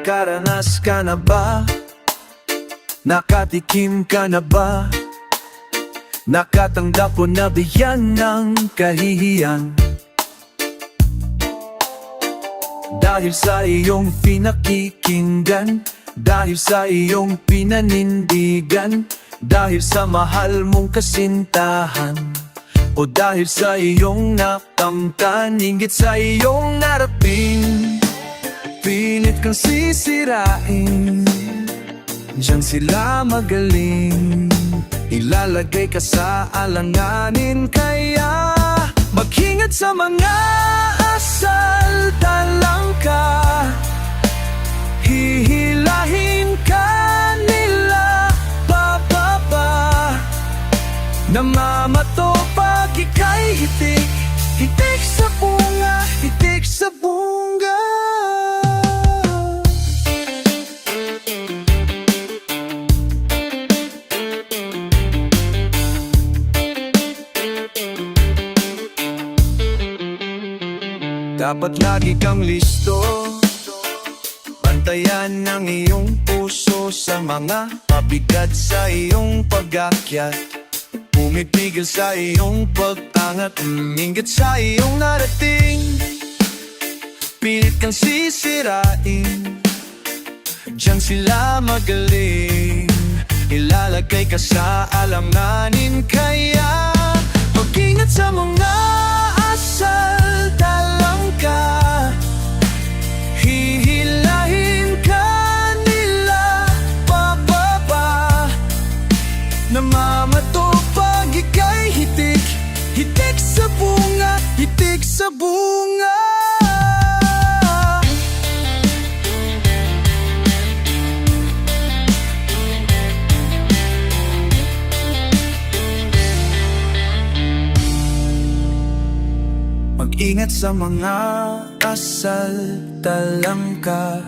Nakaranas ka na ba? Nakatikim ka na ba? Nakatanggap o na biyan ng kahihiyan? Dahil sa iyong pinakikinggan, dahil sa iyong pinanindigan, dahil sa mahal mong kasintahan, o dahil sa iyong nakamtan, hinggit sa iyong narating, pilit kang sisirain. Diyan sila magaling, ilalagay ka sa alanganin. Kaya mag-ingat sa mga asal, talang ka, hihilahin ka nila bababa. Namamato pag ika'y hitik, hitik sa bunga, hitik sa bunga. Dapat lagi kang listo, bantayan ng iyong puso sa mga pabigat sa iyong pag-akyat. Pumipigil sa iyong pag-angat, inggit sa iyong narating, pilit kang sisirain. Diyan sila magaling, ilalagay ka sa alanganin. Kaya mag-ingat sa mga asal, talang ka, hihilahin ka nila bababa. Namamato pag ika'y hitik, hitik sa bunga, hitik sa bunga. Mag-ingat sa mga asal, talang ka,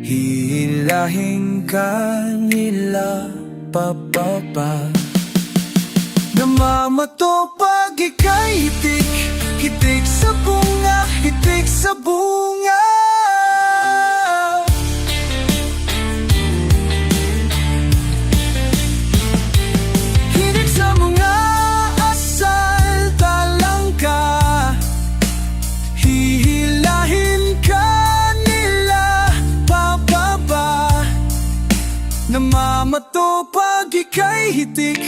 hihilahin ka nila pababa. Namamato pag ika'y hitik, hitik sa bunga, hitik sa bunga. Hitik sa mga asal, talang ka, hihilahin ka nila pababa. Namamato pag ika'y hitik,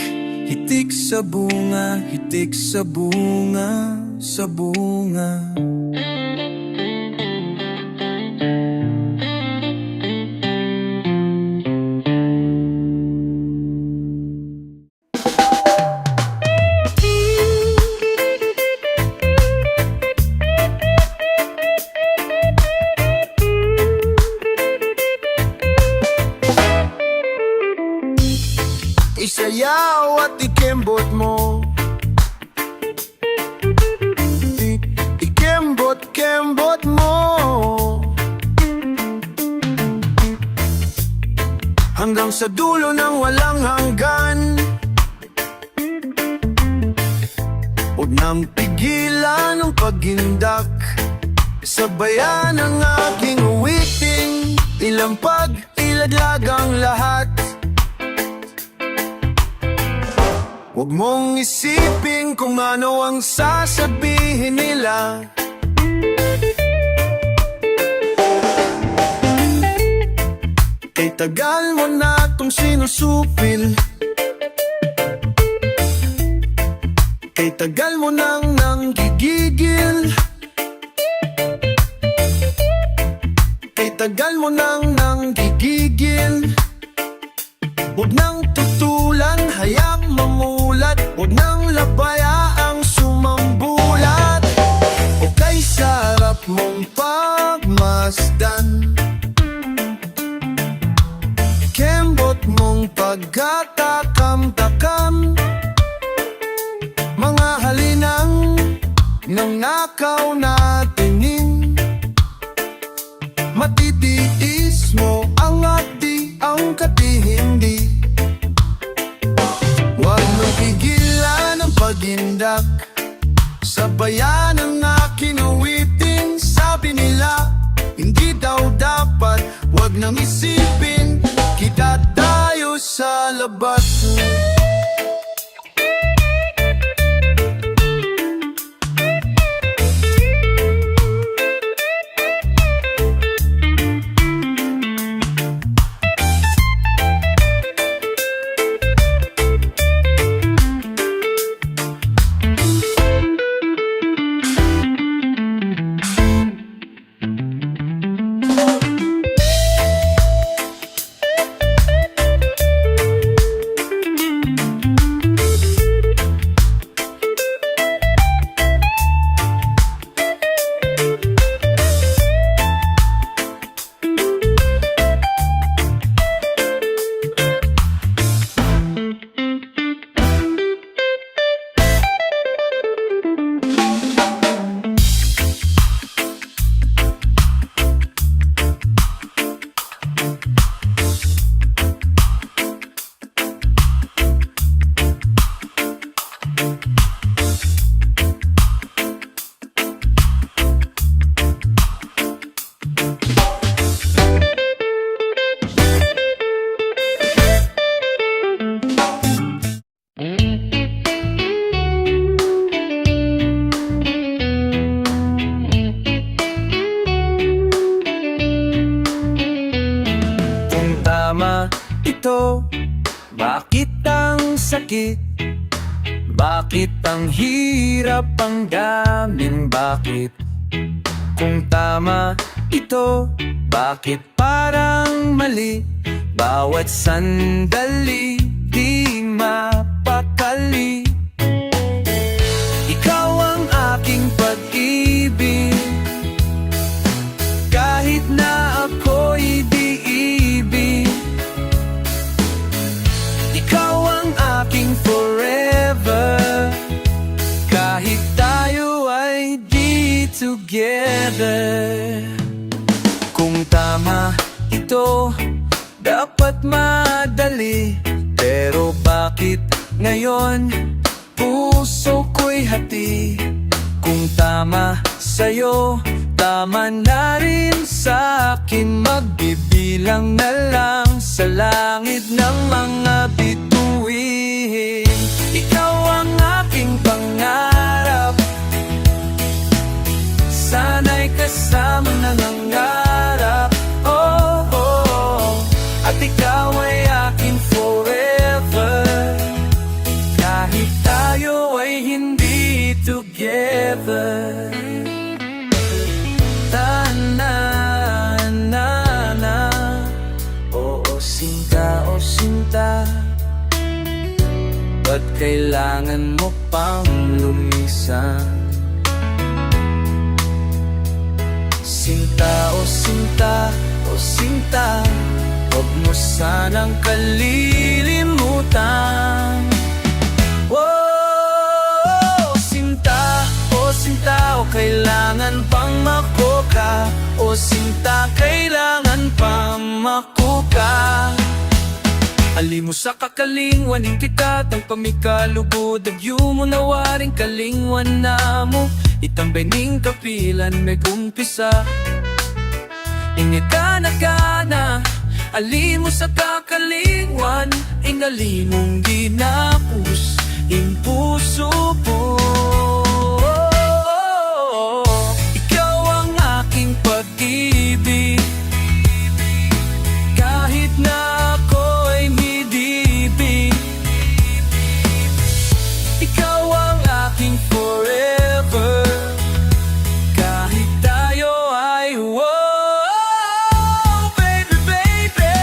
hitik sa bunga, hitik sa bunga, sa bunga. Isayaw at ikembot mo, ikembot mo, hanggang sa dulo ng walang hanggan. Huwag nang pigilan ang pagindak, sabayan ang aking uwiting, ilampag, ilaglag ang lahat. Huwag mong isipin kung ano ang sasabihin nila. Kay tagal mo na itong sinusupil, kay tagal mo nang nanggigigil, kay tagal mo nang nanggigigil. Huwag nang tutulan, hayang mamulat, huwag nang labayaang sumambulat. O kay sarap mong pagmasdan, kembot mong pagkatakam-takam, mga halinang nangnakaw na tingin. Matitiis mo ang ati, ang katihindi. Huwag mong pigilan ang pagindak, sabayan ang aking uwitin. Sabi nila, hindi daw dapat sa labas. Kung tama ito, bakit ang sakit? Bakit ang hirap ang daming bakit? Kung tama ito, bakit parang mali? Bawat sandali, di mapakali. Ikaw ang aking pag-ibig, kahit na ako'y di-ibig. Ikaw ang aking forever, kahit tayo ay di together. Kung tama ito, dapat madali. Pero bakit ngayon puso ko'y hati? Kung tama sa'yo, tama na rin sa'kin. Magbibilang na lang sa langit ng mga bituin. Ikaw ang aking pangarap, sana'y kasama nangangarap. Oh, oh, at ikaw ay aking forever, kahit tayo ay hindi together. Ta-na-na-na, oo sinta, o sinta, ba't kailangan mo pang lumisan? Sinta, o sinta, o sinta, huwag mo sanang kalilimutan. Oh, sinta, o sinta, o kailangan pang makoka. O sinta, kailangan pang makuka. Alimo sa kakalingwanin kita, tang pamikalugod, agyo mo nawaring kalingwan na mo. Itambay ning kapilan may umpisa, ingitana-kana. Alimo sa kakalingwan, inalimong ginapus, impuso po. Ikaw ang aking pag-ibig, kahit na ako'y midibig. Ikaw ang aking forever, kahit tayo ay wow. Baby, baby,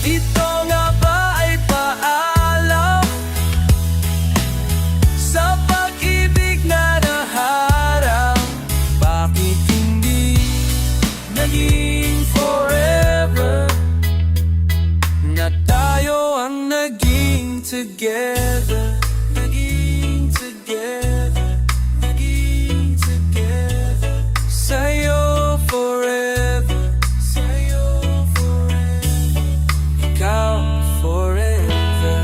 ito nga ba ay paalam sa pag-ibig na naharap? Bakit hindi naging forever, na tayo ang naging together? Naging together, naging together. Sa'yo forever, sa'yo forever, ikaw forever.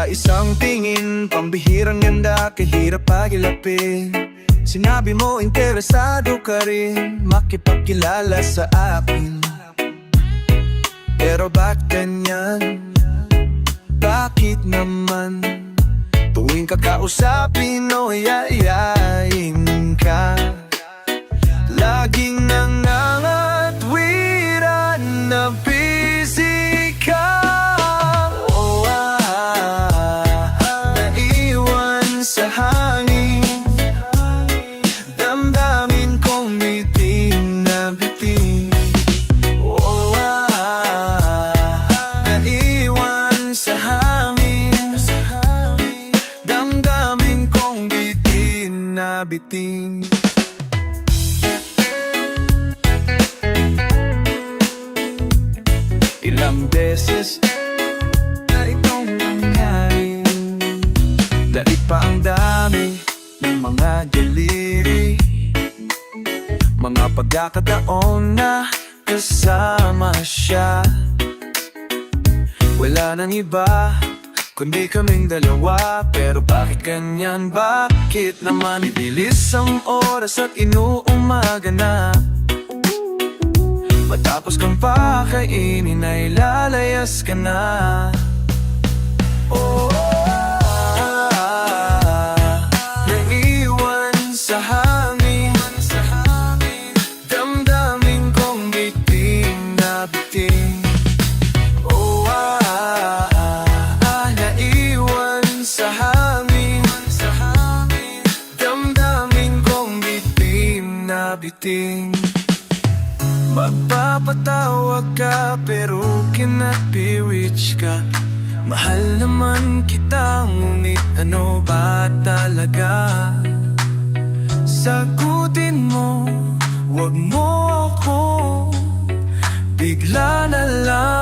Sa isang tingin, pambihirang ganda, kahirap pagilapin. Sinabi mo interesado ka rin makipagkilala sa akin. Pero bakit ganyan? Bakit naman? Tuwing kakausapin o yayain ka, laging nangangatwiran na busy ka. Naiwan sa hangin, damdamin kong bitin na bitin. Naiwan sa hangin, damdamin kong bitin na bitin. Ilang beses na itong nangyari, dahil pa ang dami ng mga deliri, mga pagkakataon na kasama siya. Wala nang iba kundi kaming dalawa. Pero bakit ganyan? Bakit naman ibilis ang oras at inuumaga na? Matapos kang pakainin ay lalayas ka na. Naiwan sa hangin, damdamin kong bitin na bitin. Naiwan sa hangin, damdamin kong bitin na bitin. Magpapatawag ka pero cannot be reached ka. Mahal naman kita, ngunit ano ba talaga? Sagutin mo, wag mo ako bigla na lang.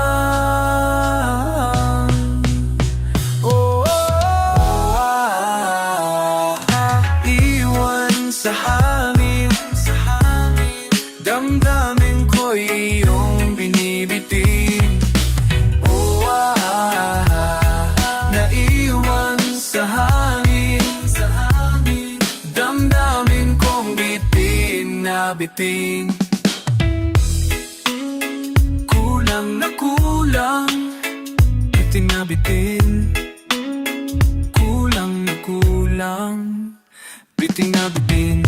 Iwan sa hangin, damdamin ko iyong binibitin. Naiwan sa hangin, damdamin kong bitin na bitin. Kulang na kulang, bitin na bitin. Kulang na kulang, bitin na bitin.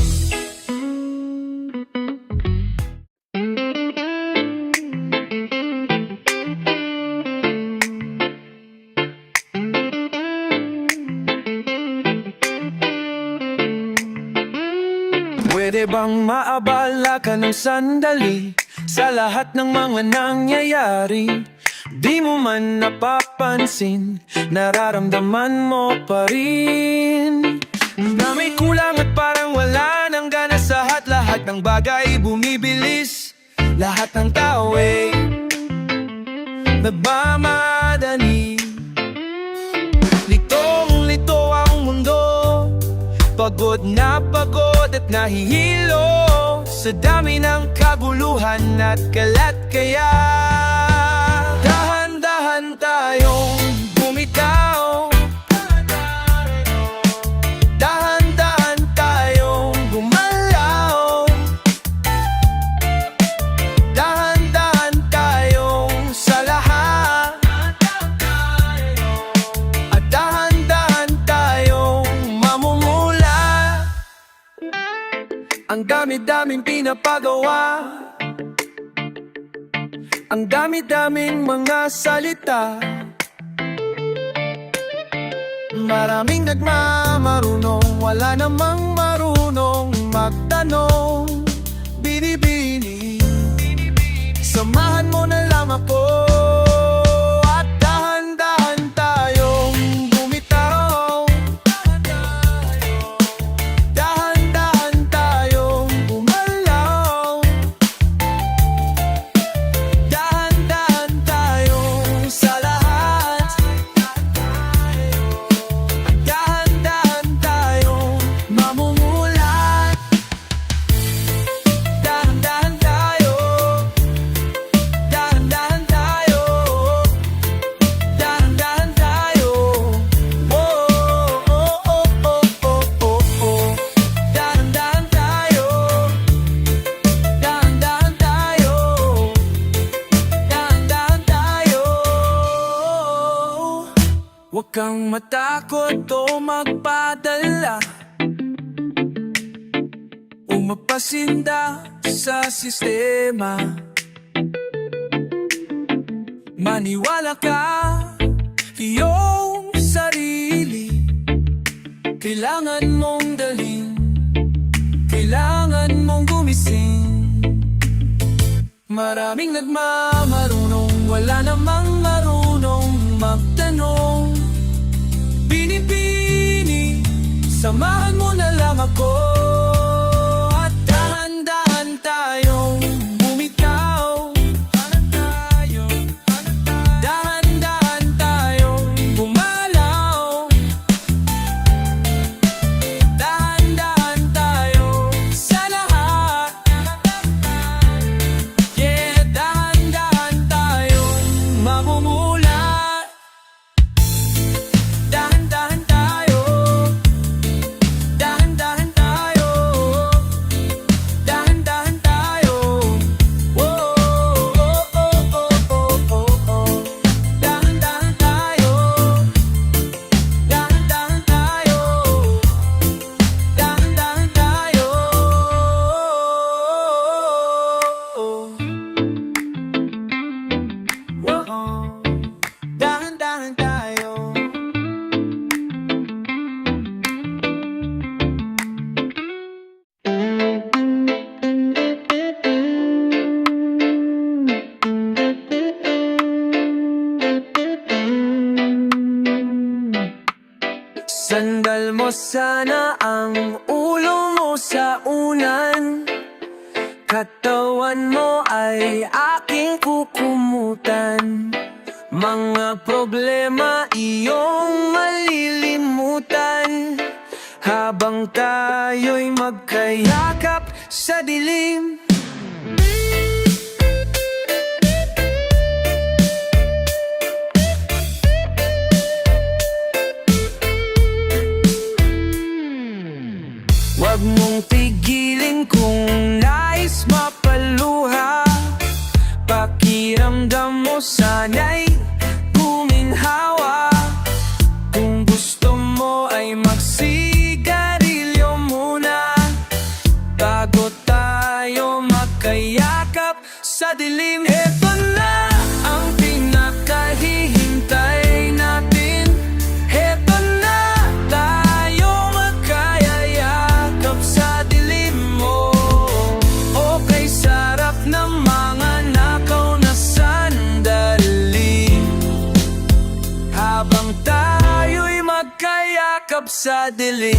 Pwede bang maabala ka ng sandali sa lahat ng mga nangyayari? Di mo man napapansin, nararamdaman mo pa rin na may kulang at parang wala nang gana sa lahat ng bagay bumibilis. Lahat ng tao ay nagmamadali. Litong-lito ang mundo, pagod na pagod at nahihilo sa dami ng kaguluhan at kalat. Kaya dahan-dahan tayong bumitaw, dahan-dahan tayong gumalaw, dahan-dahan tayong sa lahat, at dahan-dahan tayong mamumula. Ang dami-daming pinapagawa, ang dami-daming mga salita, maraming nagmamarunong, wala namang marunong magtanong. Binibini, samahan mo na lang ako, at dahan-dahan tayong bumitaw, dahan-dahan tayong gumalaw, dahan-dahan tayong sa lahat, dahan-dahan tayong mamumulat, dahan-dahan tayo, kang matakot o magpadala o mapasinda sa sistema. Maniwala ka iyong sarili, kailangan mong dalhin, kailangan mong gumising. Maraming nagmamarunong, wala namang marunong magtanong. Binibini, samahan mo na lang ako. At dahan-dahan tayong bumitaw. Dahan-dahan tayong bumalaw. Dahan-dahan tayo sa lahat. Yeah, dahan-dahan tayong mamumulat. Dahan-dahan tayo. Dahan-dahan tayo. Dahan-dahan tayo. Oh, oh, oh, oh, oh, oh, oh. Dahan-dahan tayo. Dahan-dahan tayo. Dahan-dahan tayo. Dahan-dahan tayo. Sandal mo sana ang ulo mo sa unan, katawan mo ay aking kukumutan. Mga problema iyong malilimutan, habang tayo'y magkayakap sa dilim. Huwag mong tigilin kung nais mapaluha. Pakiramdam mo sana'y guminhawa. Kung gusto mo ay magsigarilyo muna, bago tayo magkayakap sa dilim. Eto na ang pinakahihintay natin. Eto na tayo magkayakap sa dilim mo. Okay, sarap ng mga nakaw na sandali, habang tayo'y magkayakap sa dilim.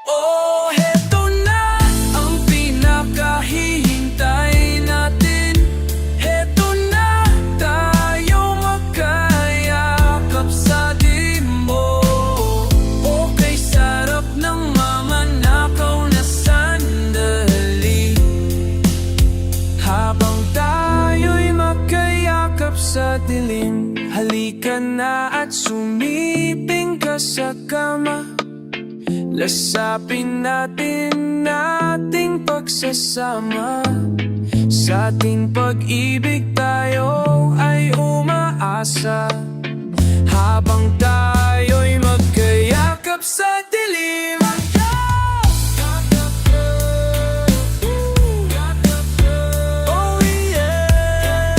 Oh, heto na ang pinakahihintay natin. Heto na tayo magkayakap sa dilim mo. Okay, sarap ng mga nakaw na sandali, habang tayo'y magkayakap sa dilim. Halika na at sumiping ka sa kama, lasapin natin ating pagsasama. Sa ating pag-ibig tayo ay umaasa, habang tayo'y magkayakap sa dilim. Oh yeah,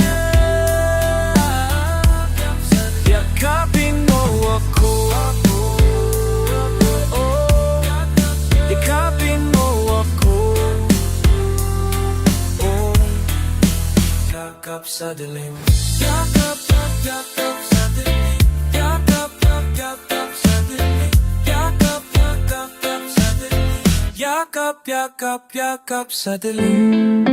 yakapin mo ako. Yakapin mo ako. Oh, yakap sa dilim. Yakap, yakap sa dilim. Yakap, yakap sa dilim. Yakap, yakap sa dilim. Yakap, yakap sa dilim.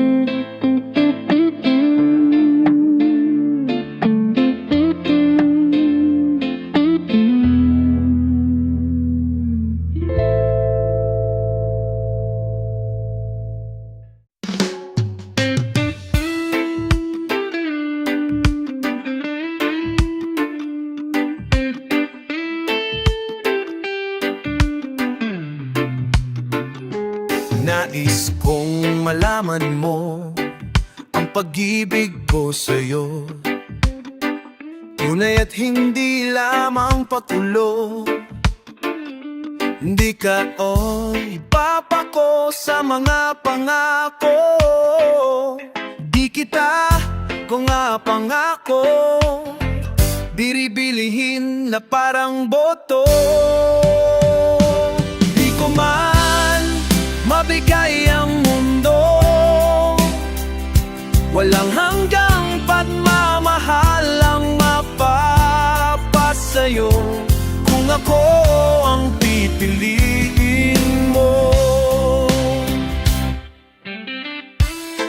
Nais kong malaman mo ang pag-ibig ko sa'yo, tunay at hindi lamang patulo. Di ka o ipapako sa mga pangako. Di kita kung nga pangako, biribilihin na parang boto. Di ko man mabigay ang mundo, walang hanggang pagmamahal ang mapapasayo kung ako ang pipiliin mo.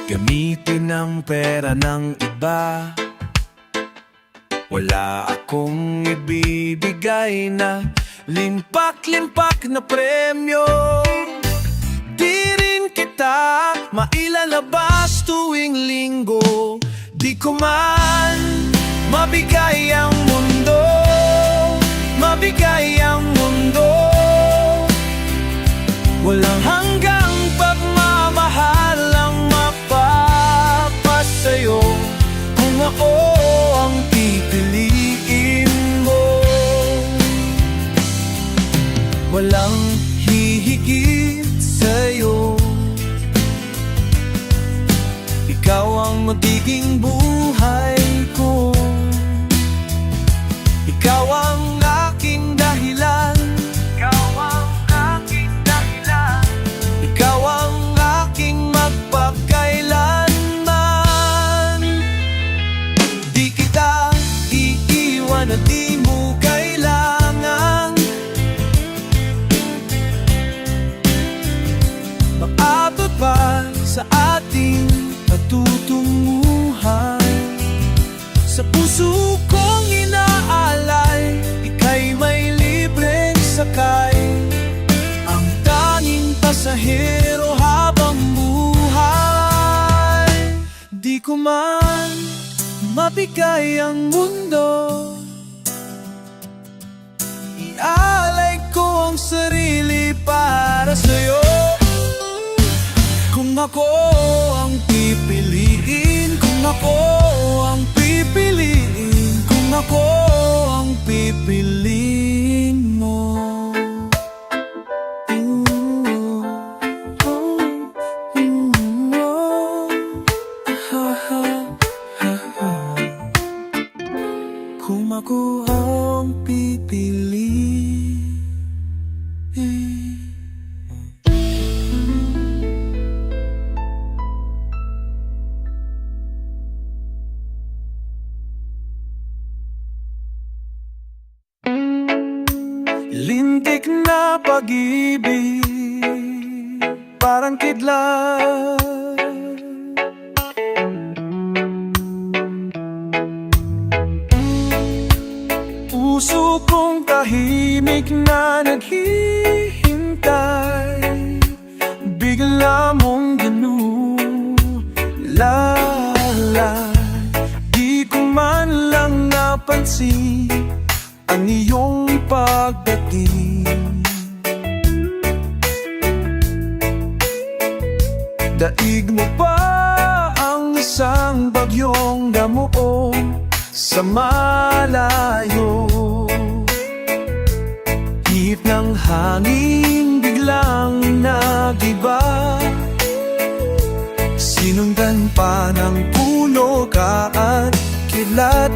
Gamitin ang pera ng iba, wala akong ibibigay na limpak-limpak na premyo. Di rin kita mailalabas tuwing linggo. Di ko man mabigay ang mundo, mabigay ang mundo, walang hanggang pagmamahal ang mapapasayo kung ako ang pipiliin mo. Walang hihigit sa'yo, ikaw ang magiging buhay ko. Ikaw ang aking dahilan, ikaw ang aking dahilan, ikaw ang aking magpakailanman. Di kita iiwan at di mo kailangan maabot pa sa ating patutunguhan. Sa puso kong inaalay, ika'y may libreng sakay, ang tanging pasahero habang buhay. Di ko man mabigay ang mundo, ialay ko ang sarili para sa'yo. Kung ako ang pipiliin, kung ako ang pipiliin, kung ako ang pipiliin mo. Kung ako ang pipiliin. Lintik na pag-ibig, parang kidlat, puso kong tahimik na naghihintay, bigla mong ginulala. Di ko man lang napansin ang iyong pagdating. Daig mo pa ang isang bagyong damuong sa malayo. Hihip ng hangin biglang nagiba, sinundan pa ng puno at kilat.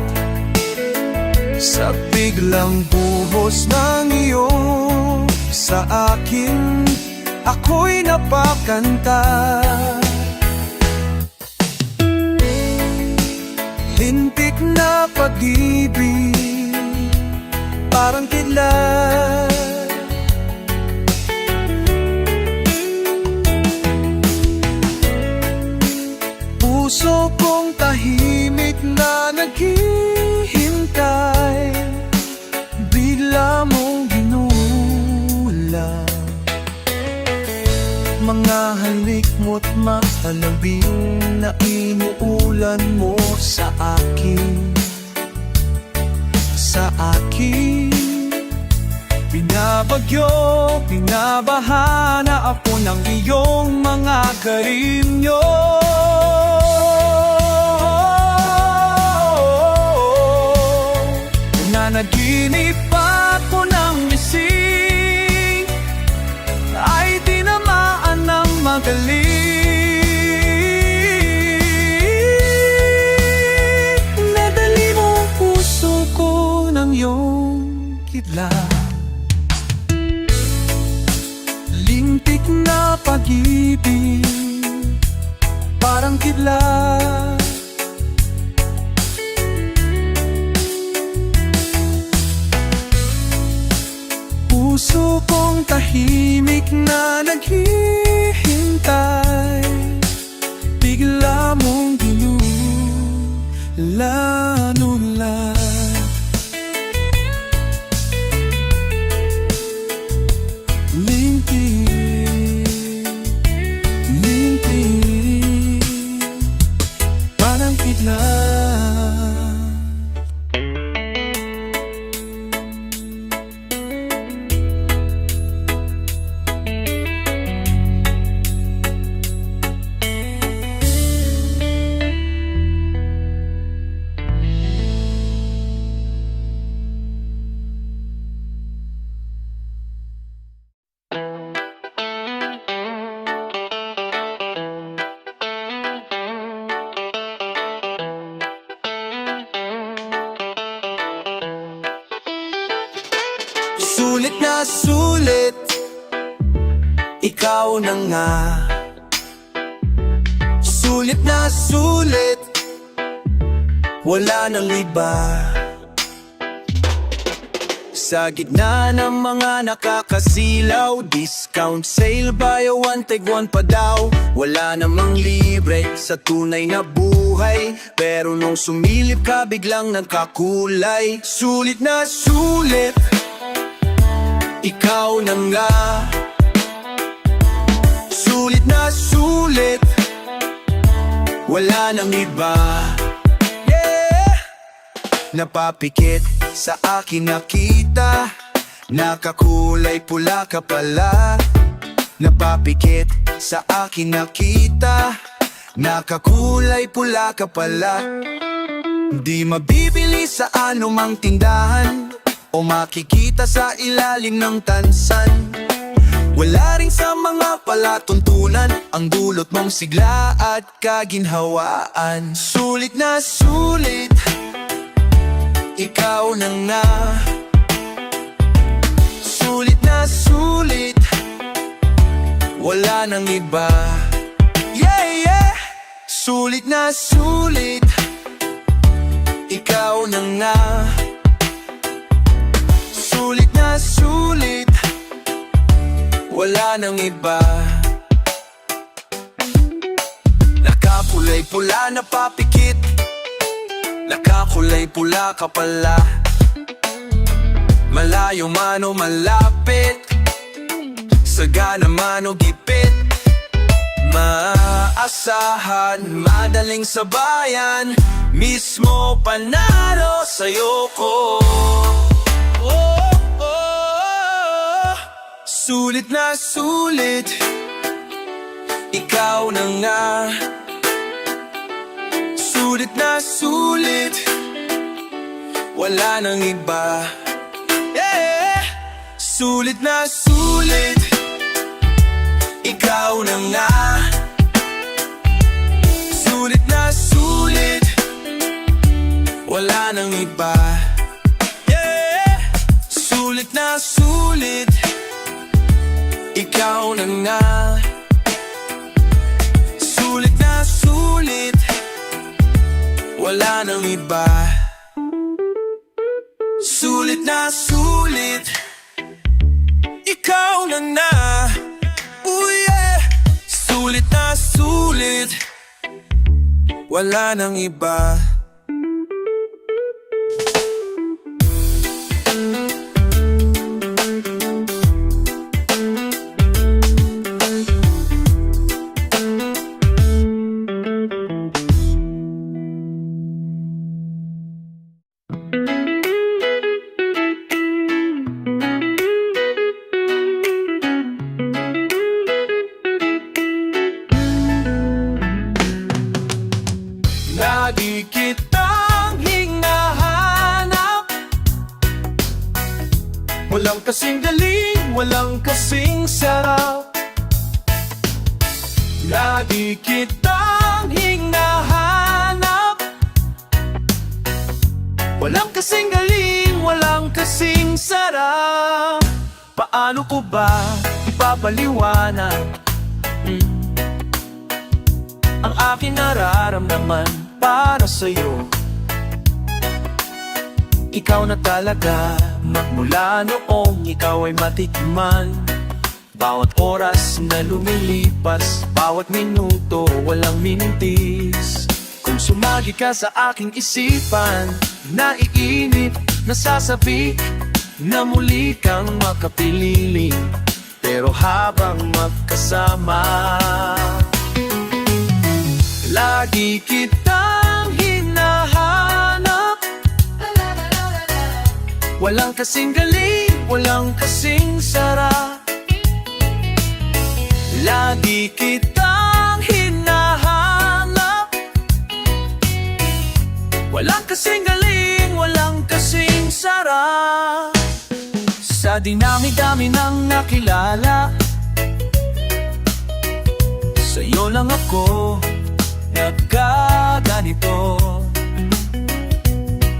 Sa biglang buhos ng iyo sa akin, ako'y napakanta. Lintik na pag-ibig, parang kidlat, puso kong tahimik na naghihintay, bigla mong ginula. Mga halik mo't mahalabing na inuulan mo sa akin, sa akin. Binabagyo, binabaha na ako ng iyong mga karimyo. Nanaginip ako ng gising, ay tinamaan ng magaling. Nadali mo ang puso ko ng iyong kidlat, lintik na pag-ibig, parang kidlat. Puso kong tahimik na naghihintay, bigla mong ginulan-ulan. Lintik, parang kidlat. Sulit na sulit, ikaw na nga. Sulit na sulit, wala nang iba. Sa gitna ng mga nakakasilaw, discount sale, buy one take one pa daw. Wala namang libre sa tunay na buhay, pero nung sumilip ka biglang nagkakulay. Sulit na sulit, ikaw na nga. Sulit na sulit, wala nang iba. Yeah! Napapikit sa akin nakita, nakakulay pula ka pala. Napapikit sa akin nakita, nakakulay pula ka pala. Di mabibili sa anumang tindahan, o makikita sa ilalim ng tansan. Wala rin sa mga palatuntunan ang dulot mong sigla at kaginhawaan. Sulit na sulit, ikaw na nga. Sulit na sulit, wala nang iba. Yeah, yeah! Sulit na sulit, ikaw na nga. Sulit na sulit, wala nang iba. Nakakulay pula na papikit, nakakulay pula ka pala. Malayo man o malapit, sagana man o gipit, maasahan, madaling sabayan, mismo panalo sa'yo ko. Sulit na sulit, ikaw na nga. Sulit na sulit, wala nang iba. Yeah! Sulit na sulit, ikaw na nga. Sulit na sulit, wala nang iba. Yeah! Sulit na sulit, ikaw na nga. Sulit na sulit, wala nang iba. Sulit na sulit, ikaw na nga. Ooh yeah! Sulit na sulit, wala nang iba. Walang kasing galing, walang kasing sarap. Lagi kitang hinahanap. Walang kasing galing, walang kasing sarap. Paano ko ba ipapaliwanag ang aking nararamdaman para sa'yo? Ikaw na talaga, magmula noong ikaw ay matikman. Bawat oras na lumilipas, bawat minuto walang mintis. Kung sumagi ka sa aking isipan, naiinip, nasasabi na muli kang makapiling. Pero habang magkasama, lagi kitang hinahanap. Walang kasing galing, walang kasing sarap. Lagi kitang hinahanap. Walang kasing galing, walang kasing sarap. Sa dinami-dami ng nakilala, sa'yo lang ako nagkaganito.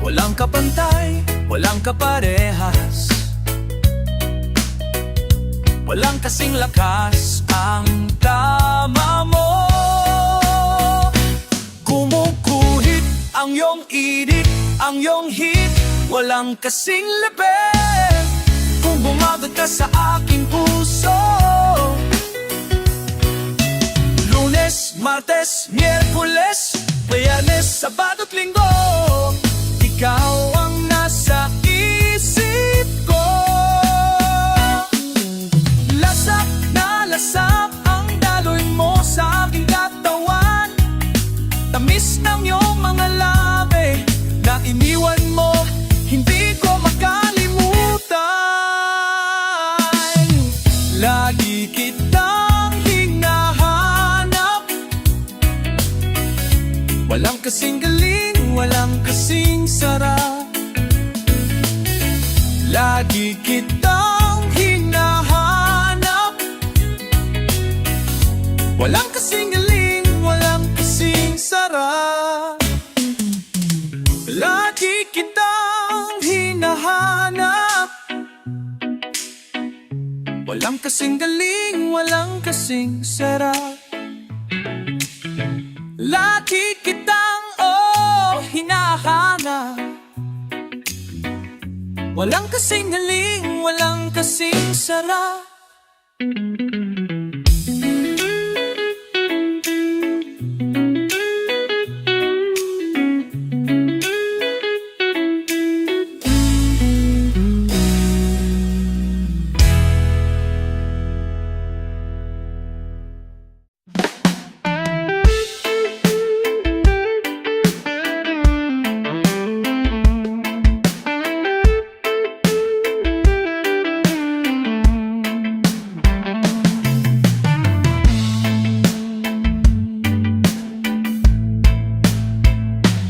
Walang kapantay, walang kaparehas. Walang kasing lakas ang tama mo. Kumukuhit ang iyong init, ang iyong hit. Walang kasing lapit kung bumagat ka sa aking puso. Lunes, Martes, Miyerkules, Biyernes, Sabado't Linggo, ikaw ang nasa isip ko. Lasap na lasap ang daloy mo sa aking katawan. Tamis ng iyong mga labi na iniwan mo, hindi ko makalimutan. Lagi kitang hinahanap. Walang kasing galing, walang kasing sarap. Lagi kitang hinahanap. Walang kasing galing, walang kasing sarap. Lagi kitang hinahanap. Walang kasing galing, walang kasing sarap. Lagi kitang hinahanap. Walang kasing galing, walang kasing sarap.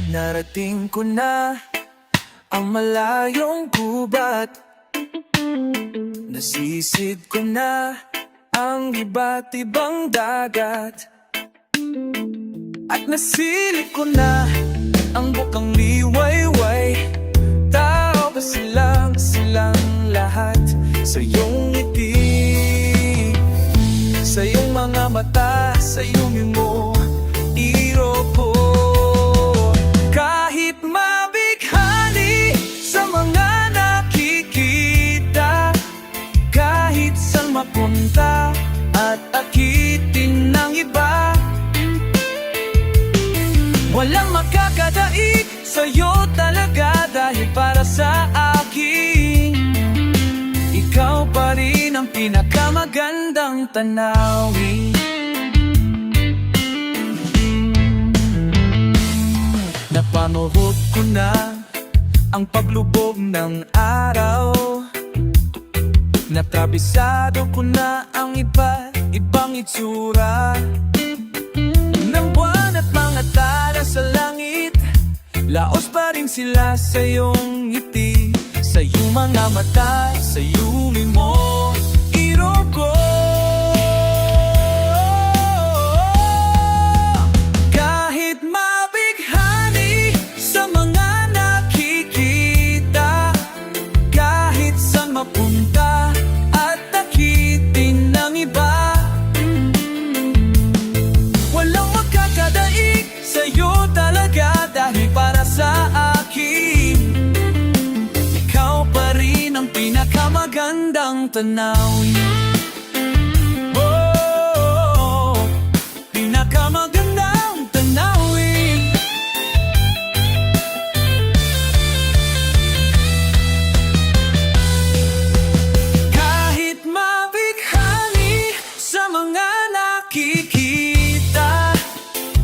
Narating ko na ang malayong gubat. Nasisid ko na ang iba't ibang dagat. At nasilip ko na ang bukang liwayway. Tao ba silang lahat sa iyong ngiti, sa iyong mga mata, sa iyong imo, iro ko. Kahit mabighani sa mga nakikita, kahit saan mapunta at akitin ng iba, walang makakadaig sa'yo talaga. Dahil para sa akin, ikaw pa rin ang pinakamagandang tanawin. Napanood ko na ang paglubog ng araw. Nakabisado ko na ang iba't ibang itsura ng buwan at mga tala sa langit. Laos pa rin sila sa iyong ngiti, sa iyong mga mata, sa yumi mo irogo. Kahit mabighani sa mga nakikita, kahit saan mapunta at nakitin ng iba, walang magkakadaig sa'yo talaga dahil para sa akin ikaw pa rin ang pinakamagandang tanawin. Oh, pinakamagandang tanawin. Kahit mabighani sa mga nakikita,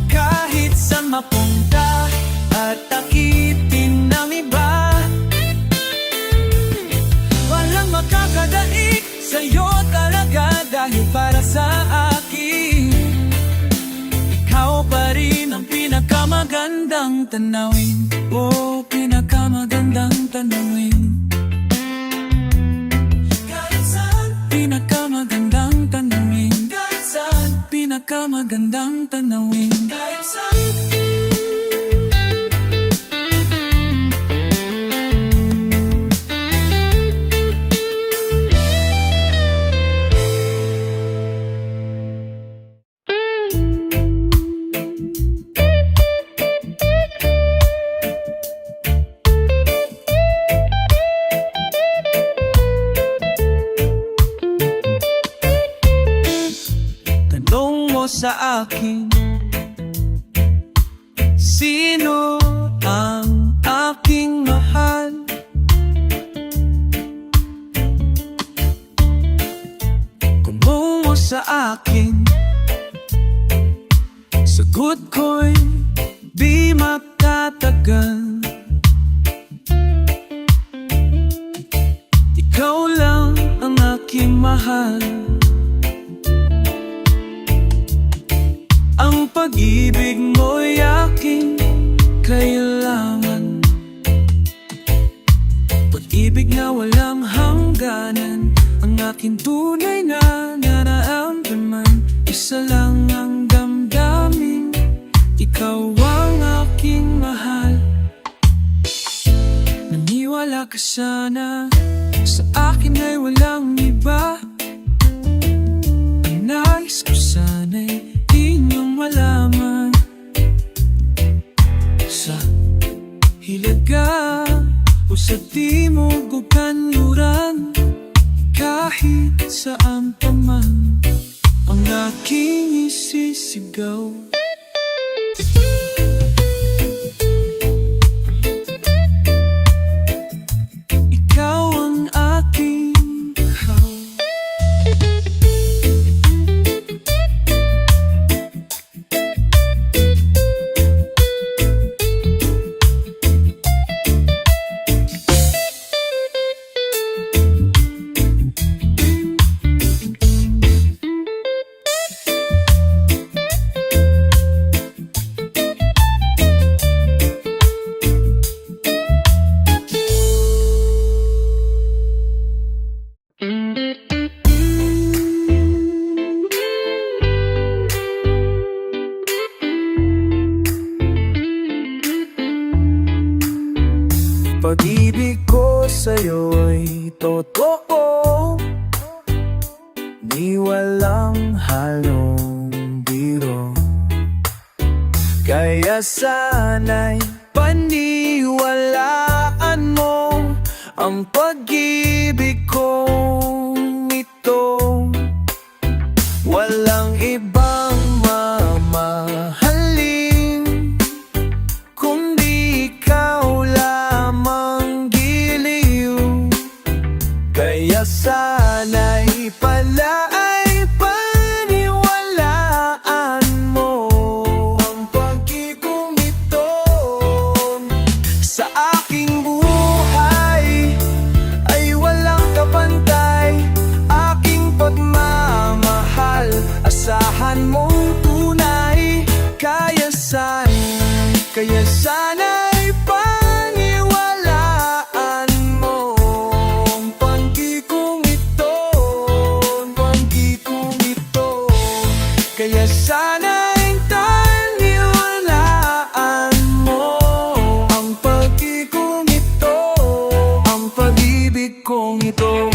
kahit saan mapunta at nakitin ng iba, walang makakadaig sa'yo talaga dahil para sa akin ikaw pa rin ang pinakamagandang tanawin. Oh, pinakamagandang tanawin. Kahit saan, pinakamagandang tanawin. Kahit saan, pinakamagandang tanawin. Kahit saan. Tanong mo sa akin, sino ang aking mahal? Tanong mo sa akin, sagot ko'y di makatagal. Ikaw lang ang aking mahal. Ang pag-ibig mo'y aking kailangan, pag-ibig na walang hangganan. Ang aking tunay na nararamdaman, isa lang ang damdamin, ikaw ang aking mahal. Naniwala ka sana, sa akin ay walang iba. Ang nais ko sana'y di nyo malaman. Sa hilaga o sa timog o kanluran, kahit saan pa man ang aking isisigaw. Ikaw ang aking mahal. Pag-ibig ko sa'yo'y totoo, di walang halong biro. Kaya sana'y paniwalaan mo ang pag-ibig kong ito. Walang ibang mamahalin kundi ikaw lamang, giliw. Kaya sana'y pala ay paniwalaan mo ang pag-ibig kong ito. Sa aking buhay ay walang kapantay, aking pagmamahal, asahan mong tunay. Kaya sana'y paniwalaan mo ang pag-ibig pag-ibig kong ito.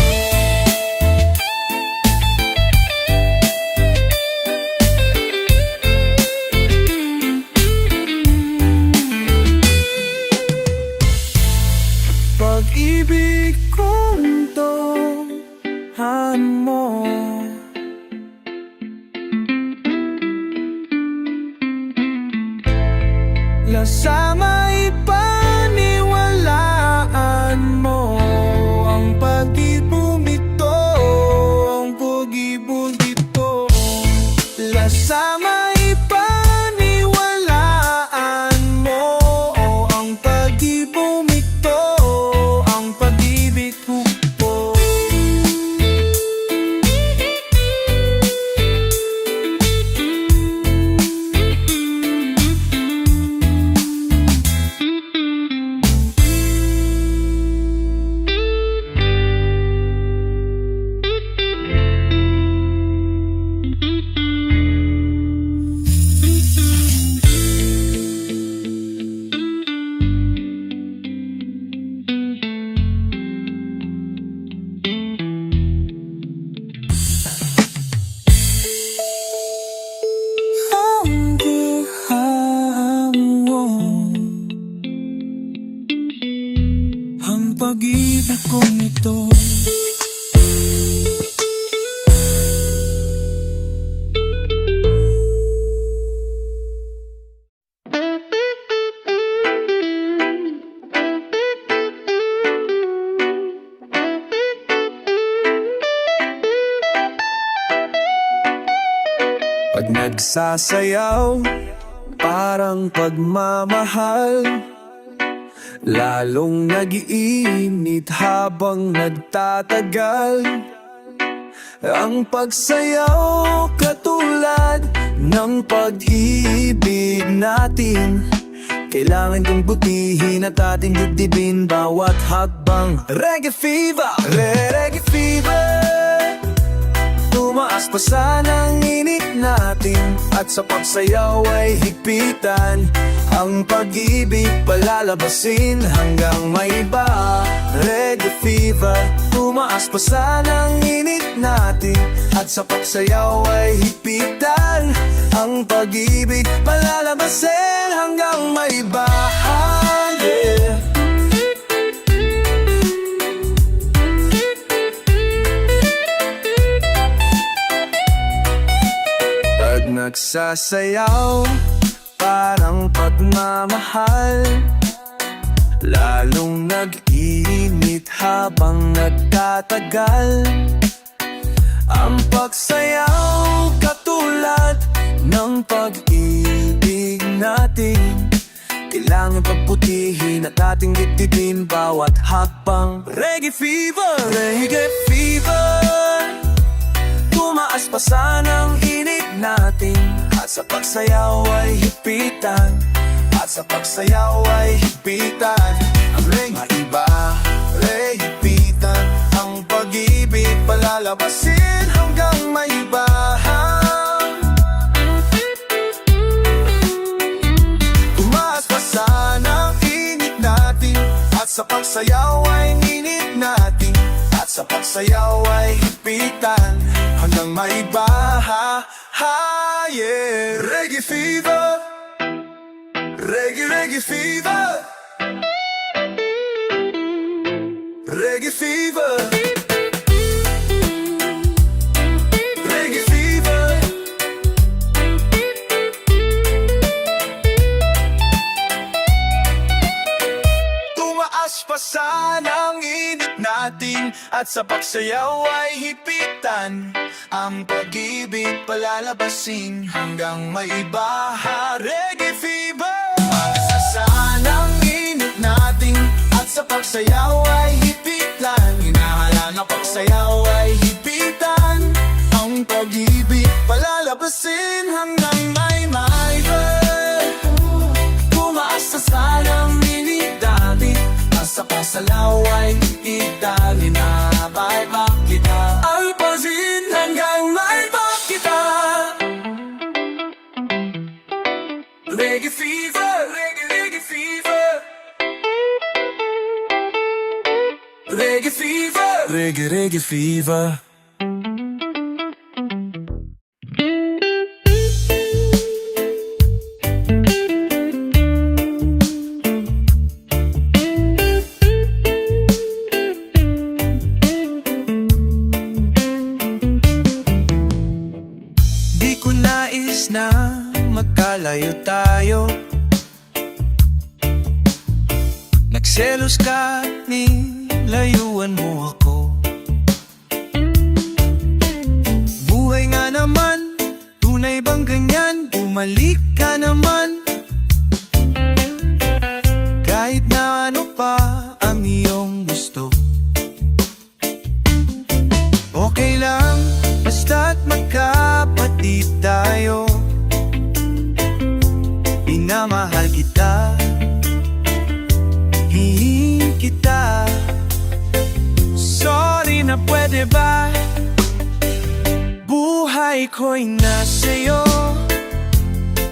Pag-ibig kong ito, mo. Lasama ipaniwalaan mo ang pag-ibig ito, ang pag-ibig ito. Lasama ipaniwalaan mo ang pag-ibig ito, ang pag-ibig ko po. Ang pag-ibig kong ito. Pag nagsasayaw, parang pagmamahal, lalong nag-iinit habang nagtatagal. Ang pagsayaw katulad ng pag-ibig natin, kailangan kong butihin at ating dibdibin bawat hakbang. Reggae fever, reggae fever, tumaas pa sana ang init natin, at sa pagsayaw ay higpitan. Ang pag-ibig palalabasin hanggang maiba. Reggae fever, tumaas pa sana ang init natin, at sa pagsayaw ay higpitan. Ang pag-ibig palalabasin hanggang maiba. Yeah. Pag nagsasayaw, parang pagmamahal, lalong nag-init habang nagtatagal. Ang pagsayaw katulad ng pag-ibig natin, kailangan pagputihin at ating dibdibin bawat hakbang. Reggae fever, reggae fever, tumaas pa sana ang init natin, at sa pagsayaw ay higpitan. At sa pagsayaw ay higpitan. Ang maiba, higpitan. Ang pag-ibig palalabasin hanggang maiba. Tumaas pa sana ang init natin, at sa pagsayaw ay init natin, at sa pagsayaw ay higpitan hanggang maiba. Yeah. Reggae fever, reggae fever, reggae fever, reggae fever. Tumaas pa sana ang init natin, at sa pagsayaw ay hipitan. Ang pag-ibig palalabasin hanggang maiba. Reggae fever, tumaas sana ang init natin, at sa pagsayaw ay hipitan. Hinahala na pagsayaw ay hipitan. Ang pag-ibig palalabasin hanggang maiba. Tumaas na sana ang init natin, at sa pagsayaw ay hipitan. Hinahabay pa kita, ay pasin hanggang maiba kita. Reggae fever, reggae fever, reggae fever. fever, reggae, reggae fever. Di ko nais na magkalayo tayo. Nagselos ka, nilayuan mo ako. Buhay nga naman, tunay bang ganyan? Bumalik ka naman. Kahit na ano pa ang iyong gusto, okay lang, basta't magkapatid tayo. Minamahal kita, hihingin kita. Sorry na pwede ba? Buhay ko'y nasa'yo.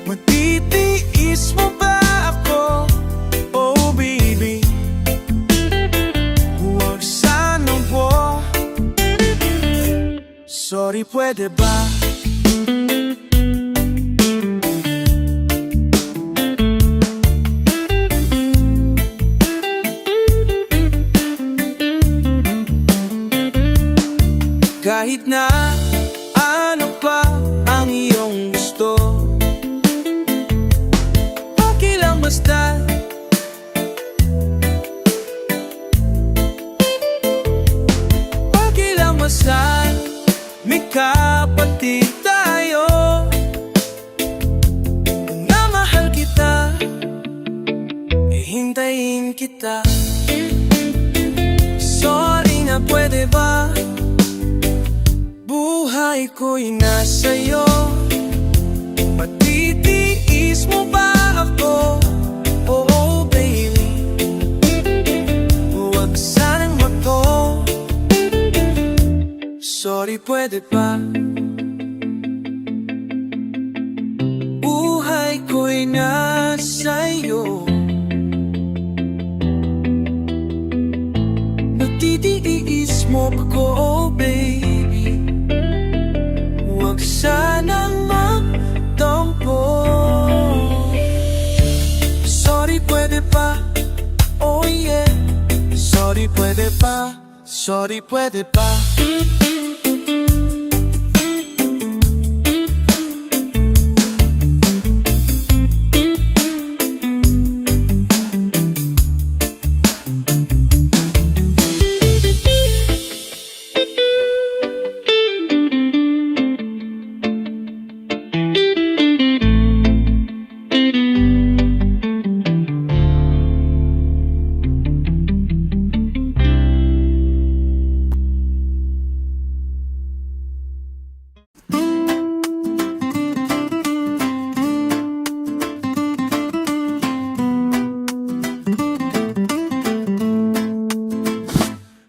Matitiis mo ba ako? Oh baby, huwag sanang po. Sorry, pwede ba? Kahit na ano pa ang iyong gusto, okay lang basta okay lang basta may kapatid tayo. Na mahal kita, hintayin kita. Sorry na pwede ba? Buhay ko'y nasa'yo. Matitiis mo ba ako? Oh baby, huwag sanang magto. Sorry, pwede ba? Buhay ko'y nasa'yo. Natitiis mo ba ko, oh baby? Huwag sanang magtampo. Sorry, pwede pa? Oh yeah. Sorry, pwede pa? Sorry, pwede pa?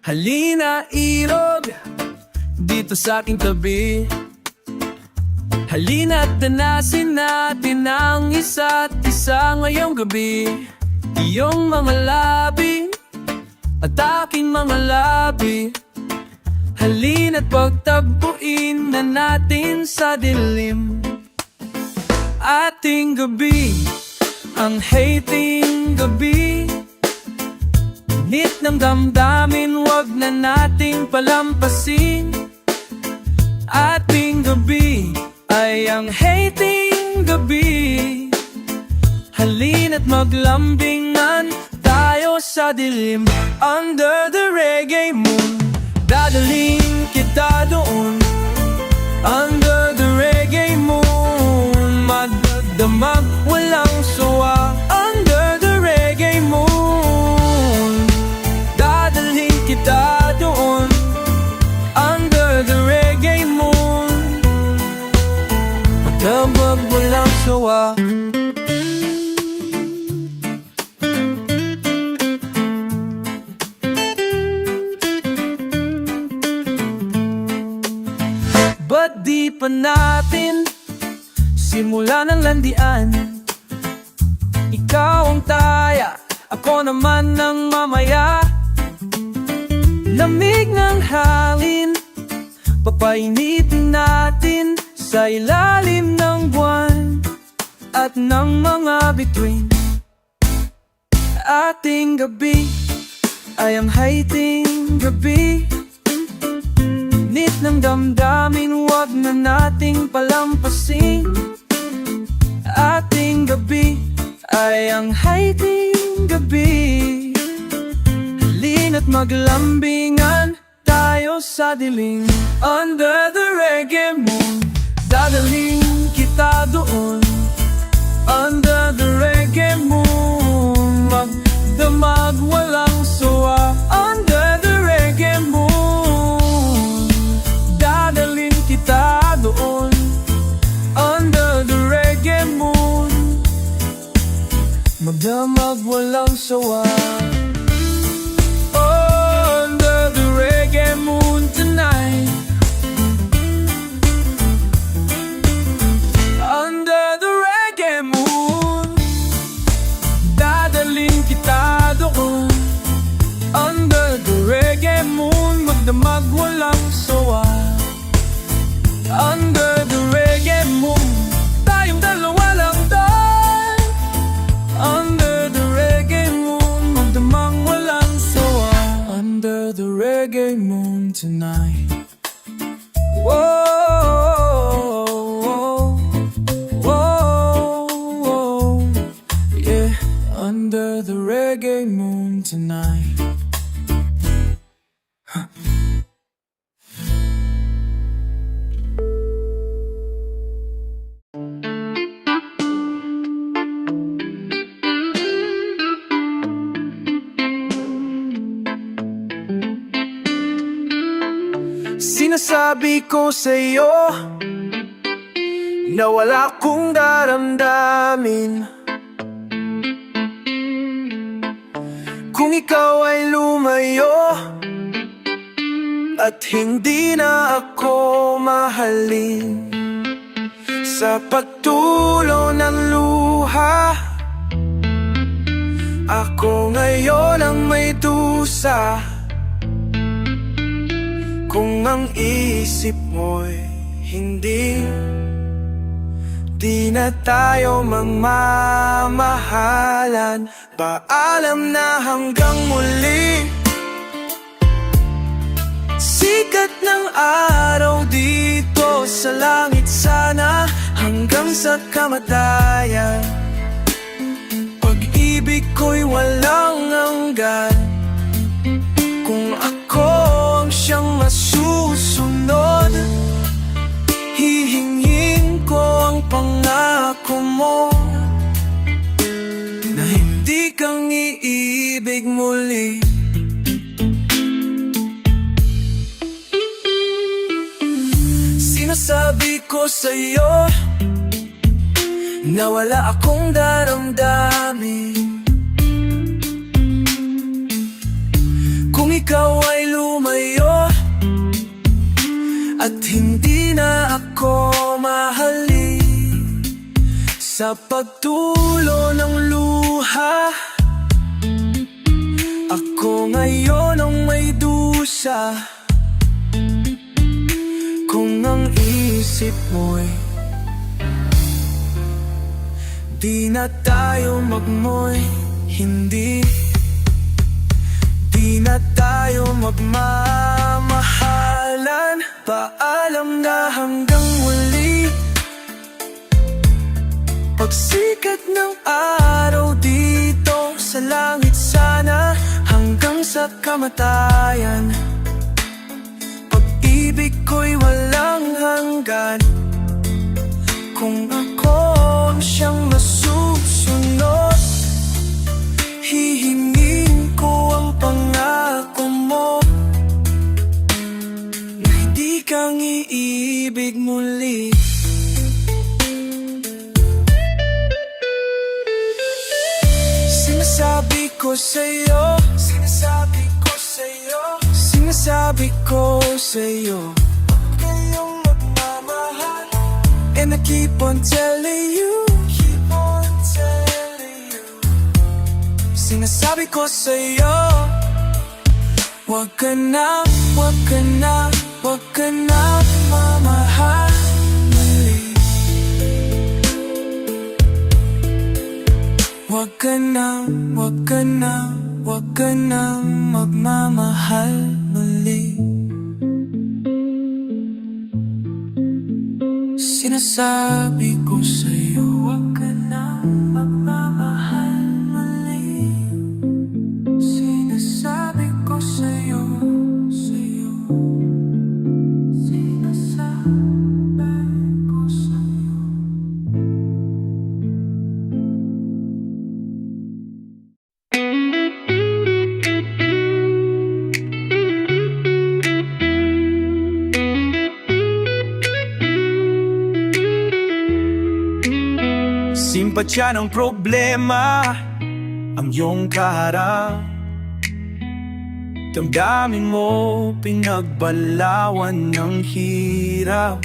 Halina irog, dito sa aking tabi. Halina't danasin natin ang isa't isa ngayong gabi. Iyong mga labi at aking mga labi, halina't pagtagpuin na natin sa dilim. Ating gabi, ang hating gabi. Init ng damdamin, wag na nating palampasin. Ating gabi ay ang hating gabi. Halina't maglambingan tayo sa dilim. Under the reggae moon, dadaling kita doon. Under the reggae moon, madadamag walang suwa. Under the reggae moon, dadaling kita doon. Under the reggae moon, madamag walang suwa. Ba't di pa natin simula ng landian? Ikaw ang taya, ako naman ang mamaya. lamig ng hangin, papainitin natin sa ilalim ng buwan at ng mga bituin. Ating gabi ay ang haiting gabi, nit ng damdamin, wag na nating palampasin. Ating gabi ay ang haiting gabi, halina't maglambingan tayo sa dilim. Under the reggae moon, dadaling kita doon. Under the reggae moon, magdamag walang sawa. Under the reggae moon, dadaling kita doon. Under the reggae moon, magdamag walang sawa. Under the reggae moon tonight, under the reggae moon, dadaling kita doon. Under the reggae moon, magdamag walang sawa. Under the reggae moon, tayong dalawa lang doon. Under the reggae moon, magdamag walang sawa. Under the reggae moon tonight. Whoa, yeah. Under the reggae moon tonight. Sinasabi ko sa'yo na wala akong daramdamin. Kung ikaw ay lumayo at hindi na ako mahalin, sa pagtulo ng luha, ako ngayon ang may dusa. Kung ang isip mo'y hindi, di na tayo magmamahalan. Paalam na hanggang muli. Sikat ng araw dito sa langit sana, hanggang sa kamatayan. Pag-ibig ko'y walang hanggan. Kung ako ang siyang masusunod, hihingin ko ang pangako mo na hindi kang iibig muli. Sinasabi ko sa'yo na wala akong daramdamin. Kung ikaw ay lumayo at hindi na ako mahalin, sa pagtulo ng luha, ako ngayon ang may dusa. Kung ang isip mo'y di na tayo magmoy, hindi, di na tayo magmamahalan. Paalam na hanggang muli. Pagsikat ng araw dito sa langit sana, hanggang sa kamatayan. Pag-ibig ko'y walang hanggan. Kung ako ang siyang masusunod, hihingin ko ang pangako mo na hindi kang iibig muli. Sinasabi ko sa'yo, sinasabi ko sa'yo, sinasabi ko sa'yo, huwag kayong magmamahal. And I keep on telling you, keep on telling you. Sinasabi ko sa'yo, Huwag ka na, huwag ka na, huwag ka na mamahal muli. Huwag ka na, huwag ka na, huwag ka na magmamahal muli. Sinasabi ko sa'yo, huwag ka na magmamahal muli. Sinasabi ko sa'yo, sa'yo. Sinasabi ko sa'yo. Simpatsya ng problema ang iyong kaharap. Damdamin mo pinagbalawan ng hirap.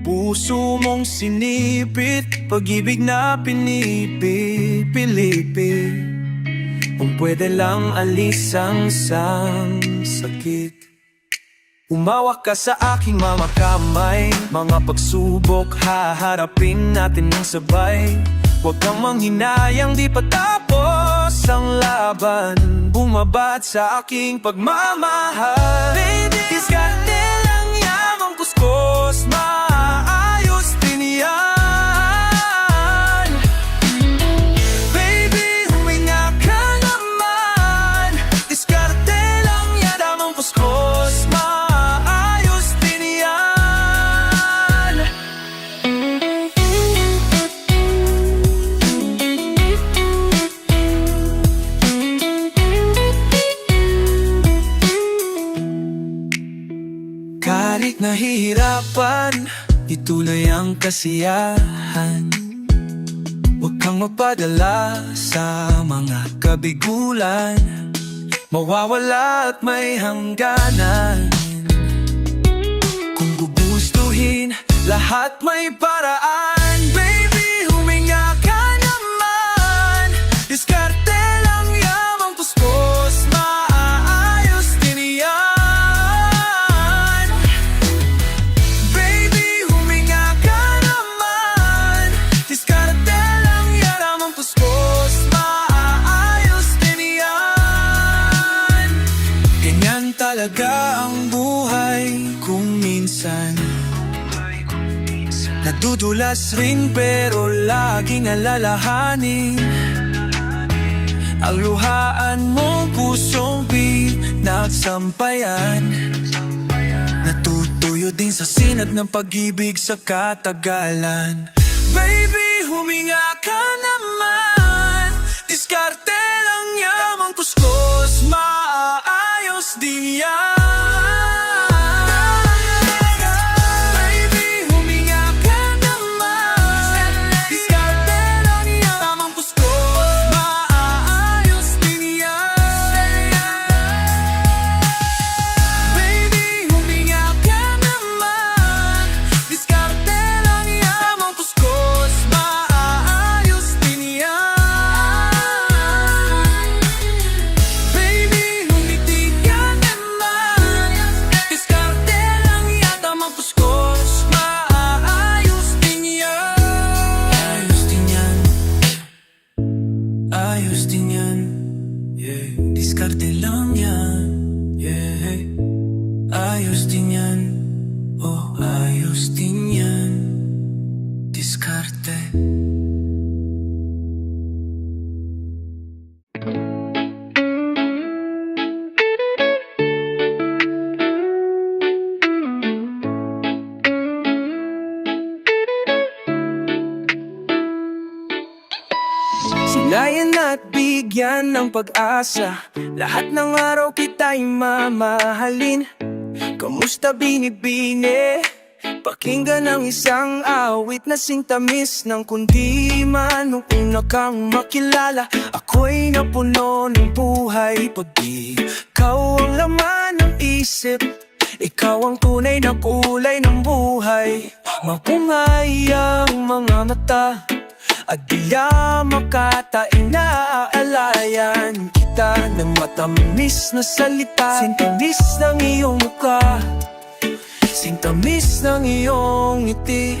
Puso mong sinipit, pag-ibig na pinipilipit. Kung pwede lang alisan sang sakit. Umawak ka sa aking mga kamay, mga pagsubok haharapin natin ng sabay. Huwag kang manghinayang, di pa tapos ang laban. Bumabat sa aking pagmamahal. Baby, diskarte lang yamang kuskus, maayos din yan. Baby, huminga ka naman. Diskarte lang yamang kuskus, maayos din yan. Kahit nahihirapan, ituloy ang kasiyahan. Huwag kang mapadala sa mga kabigulan. Mawawala at may hangganan. Kung gugustuhin, lahat may paraan. Baby, huminga ka naman. Diskarte lang yamang puspos, maaayos din yan. Baby, huminga ka naman. Diskarte lang yamang puspos, maaayos din yan. Ganyan talaga ang buhay kung minsan nadudulas rin pero laging alalahanin. Ang luhaan mo pusong pinagsampayan. Natutuyo din sa sinag ng pag-ibig sa katagalan. Baby, huminga ka naman. Diskarte lang yamang kuskus, maaayos din yan. Ayos din yan, yeah. Diskarte lang yan, yeah. Ayos din yan, oh ayos din yan. Diskarte. Sinayan at bigyan ng pag-asa, lahat ng araw kita'y mamahalin. Kamusta binibini? Pakinggan ang isang awit na singtamis ng kundi man. Nung una kang makilala, ako'y napuno ng buhay. Pag ikaw ang laman ng isip, ikaw ang tunay na kulay ng buhay. Mapungay ang mga mata at di makataing na aalayan kita. kita ng matamis na salita. Sintamis ng iyong mukha, sintamis ng iyong ngiti,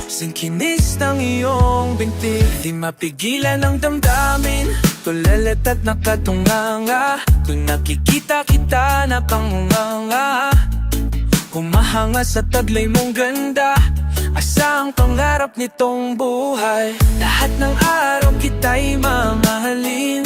singkinis ng iyong binti. Di mapigilan ang damdamin, tulalat at nakatunganga. Tuwing nakikita kita na pangunganga, humahanga sa taglay mong ganda. Asa ang pangarap nitong buhay? Lahat ng araw kita'y mamahalin.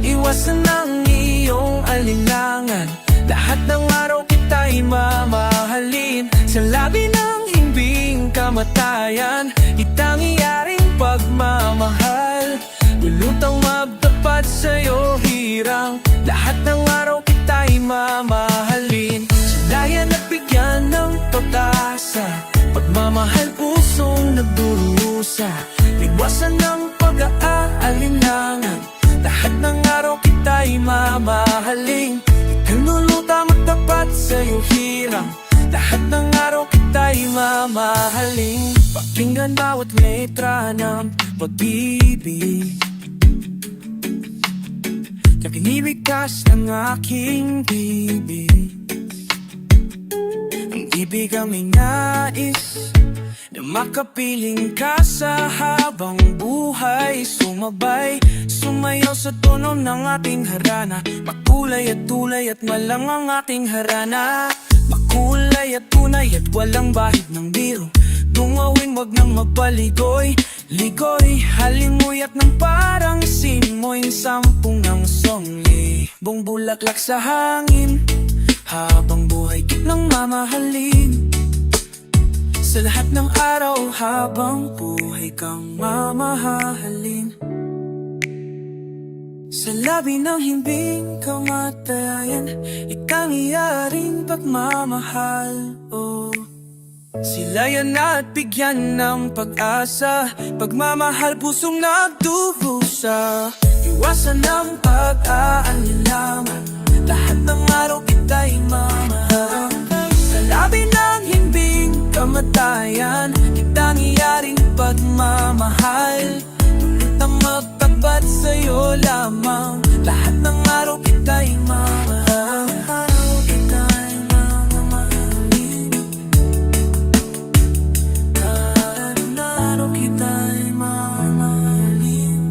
Iwasan ang iyong alinlangan, lahat ng araw kita'y mamahalin. Sa labi ng himbing kamatayan, itangyaring pagmamahal. Lulutang magtapat sa'yo hirang, lahat ng araw kita'y mamahalin. Sinayan at bigyan ng pag-asa, pagmamahal pusong nagdurusa. Iwasan ng pag-aalinlangan, lahat ng araw kita'y mamahalin. Ikanulutang magtapat sa'yo hirang, lahat ng araw kita'y mamahalin. Pakinggan bawat letra ng pag-ibig, nakinibigkas ng aking bibig. Ang ibig aming nais, na makapiling ka sa habang buhay. Sumabay, sumayaw sa tono ng ating harana. Makulay at tulay at malang ang ating harana. Makulay at tunay at walang bahid ng biro. Tungawin wag nang mapaligoy, ligoy, halimuyat ng parang simoy. Sampung ng songli, bong bulaklak sa hangin, habang buhay kitang mamahalin. Sa lahat ng araw habang buhay kang mamahalin. Sa labi ng himbing kamatayan, itangyaring pagmamahal. Oh, silayan at bigyan ng pag-asa, pagmamahal pusong nagdurusa. Iwasan ng pag-aalinlangan, lahat ng araw kita'y mamahal. Sa labi ng himbing kamatayan, itangyaring pagmamahal. Tulutang magtapat sa'yo lamang, lahat ng araw kita'y mamahal. Araw kita'y mamahalin, araw kita'y mamahalin.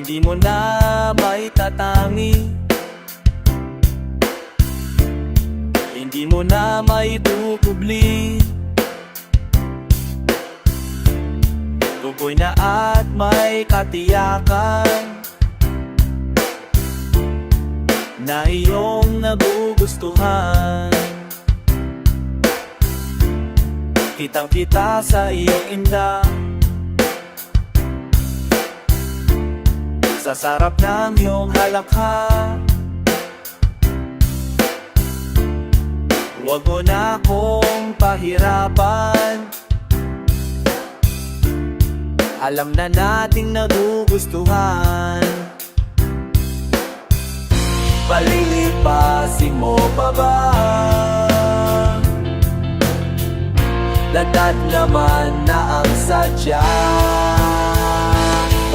Hindi mo na maitatangi, hindi mo na maitutubli. Tukoy na at may katiyakan na iyong nagugustuhan. Kitang-kita sa iyong indah, sa sarap ng iyong halakha. Huwag mo na akong pahirapan, alam na nating nagugustuhan. Palilipasin mo pa ba? Lagad naman na ang sadya.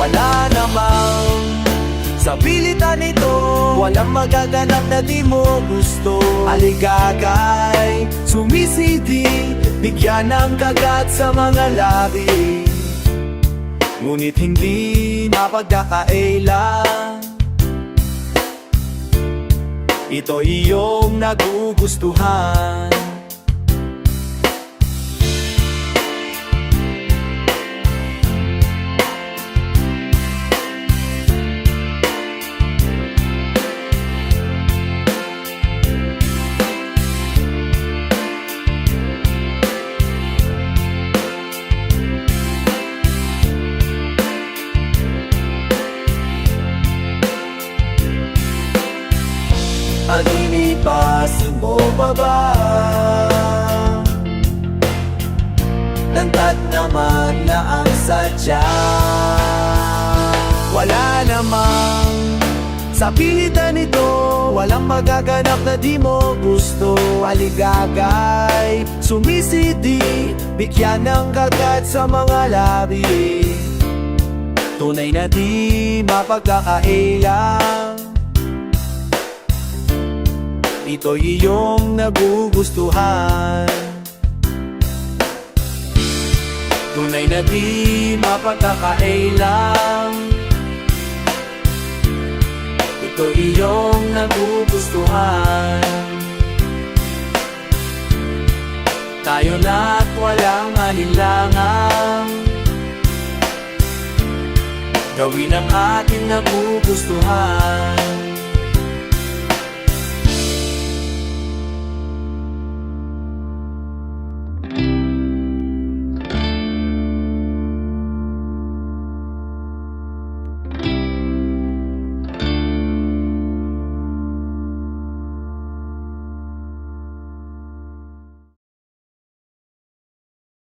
Wala namang sa pilitan nito, walang magaganap na di mo gusto. Aligagay, sumisidi, bigyan ng kagat sa mga labi. Ngunit hindi mapagkakailan, ito iyong nagugustuhan. At inipasin mo pa ba? Lantad naman na ang sadya. Wala namang sa pilitan nito, walang magaganap na di mo gusto. Aligagay, sumisidi, bigyan ng kagat sa mga labi. Tunay na di mapagkakailang, ito'y iyong nagugustuhan. Tunay na di mapagkakailang, ito'y iyong nagugustuhan. Tayo na't walang alinlangan, gawin ang ating nagugustuhan.